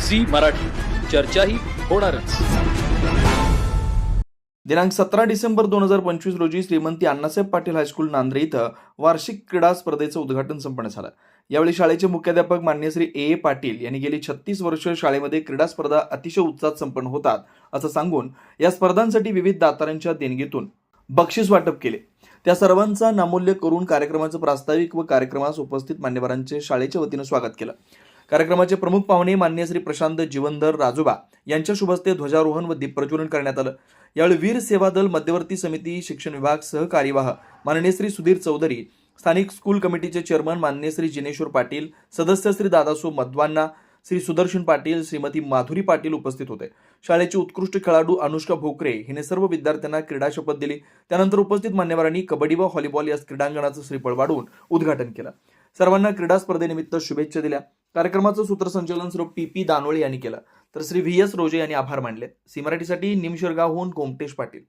Zee Marathi, चर्चाही होणारच. दिनांक 17 डिसेंबर 2025 रोजी श्रीमंती अण्णासाहेब पाटील हायस्कूल नांद्रे इथं वार्षिक क्रीडा स्पर्धेचं उद्घाटन संपन्न झालं. यावेळी शाळेचे मुख्याध्यापक माननीय श्री ए पाटील यांनी गेली 36 वर्ष शाळेमध्ये क्रीडा स्पर्धा अतिशय उत्साहात संपन्न होतात असं सांगून या स्पर्धांसाठी विविध दातारांच्या देणगीतून बक्षीस वाटप केले. त्या सर्वांचा नामोल्लेख करून कार्यक्रमाचं प्रास्ताविक व कार्यक्रमास उपस्थित मान्यवरांचे शाळेच्या वतीनं स्वागत केलं. कार्यक्रमाचे प्रमुख पाहुणे माननीय श्री प्रशांत जीवनधर राजोबा यांच्या शुभ हस्ते ध्वजारोहण व दीप प्रज्वलन करण्यात आलं. यावेळी वीर सेवा दल मध्यवर्ती समिती शिक्षण विभाग सहकार्यवाह माननीय श्री सुधीर चौधरी, स्थानिक स्कूल कमिटीचे चेअरमन माननीय श्री जिनेश्वर पाटील, सदस्य श्री दादासो मध्वांना, श्री सुदर्शन पाटील, श्रीमती माधुरी पाटील उपस्थित होते. शाळेची उत्कृष्ट खेळाडू अनुष्का भोकरे हिने सर्व विद्यार्थ्यांना क्रीडा शपथ दिली. त्यानंतर उपस्थित मान्यवरांनी कबड्डी व व्हॉलीबॉल या क्रीडांगणाचं श्रीफळ वाढवून उद्घाटन केलं. सर्वांना क्रीडा स्पर्धेनिमित्त शुभेच्छा दिल्या. कार्यक्रमाचं सूत्रसंचालन श्री PP दानोळे यांनी केलं, तर श्री VS रोजे यांनी आभार मानले. सी मराठीसाठी निमशिरगावहून कोमटेश पाटील.